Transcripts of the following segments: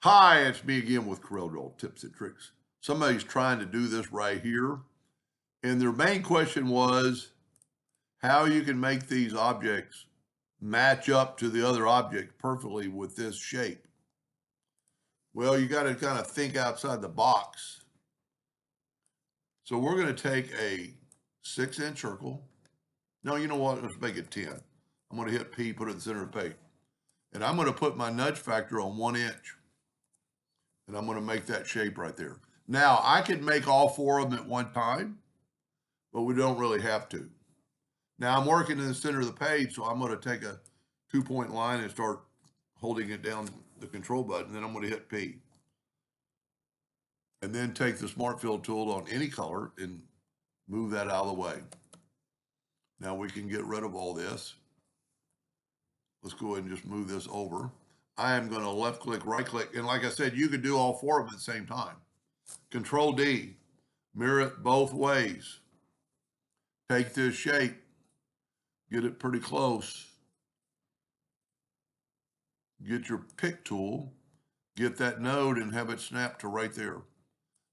Hi, it's me again with Corel tips and tricks. Somebody's trying to do this right here, and their main question was how you can make these objects match up to the other object perfectly with this shape. Well, you got to kind of think outside the box. So we're going to take a 6-inch circle. No, you know what? Let's make it 10. I'm going to hit P, put it in the center of the page. And I'm going to put my nudge factor on 1 inch. And I'm going to make that shape right there. Now, I could make all 4 of them at one time, but we don't really have to. Now, I'm working in the center of the page, so I'm going to take a 2-point line and start holding it down the control button. Then I'm going to hit P. And then take the Smart Fill tool on any color and move that out of the way. Now we can get rid of all this. Let's go ahead and just move this over. I am going to left click, right click. And like I said, you could do all 4 of them at the same time. Control D, mirror it both ways. Take this shape, get it pretty close. Get your pick tool, get that node and have it snap to right there.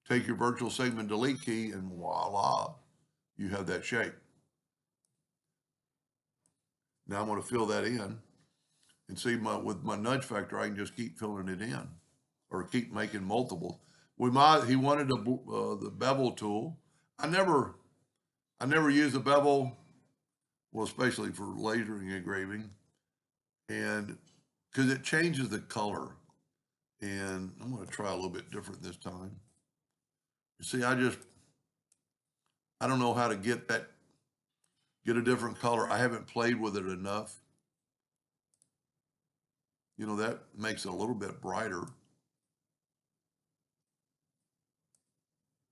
Take your virtual segment delete key and voila, you have that shape. Now I'm going to fill that in and see with my nudge factor, I can just keep filling it in or keep making multiples. He wanted the bevel tool. I never use a bevel, well, especially for lasering engraving, and because it changes the color. And I'm going to try a little bit different this time. You see, I don't know how to get a different color. I haven't played with it enough. You know, that makes it a little bit brighter.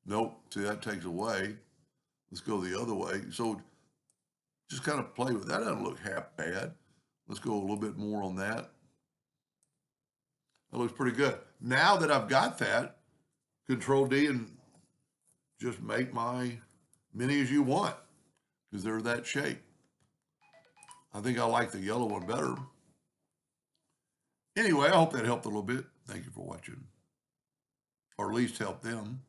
Nope, see, that takes away. Let's go the other way. So just kind of play with that. Doesn't look half bad. Let's go a little bit more on that. That looks pretty good. Now that I've got that, Control D and just make my many as you want because they're that shape. I think I like the yellow one better. Anyway, I hope that helped a little bit. Thank you for watching, or at least help them.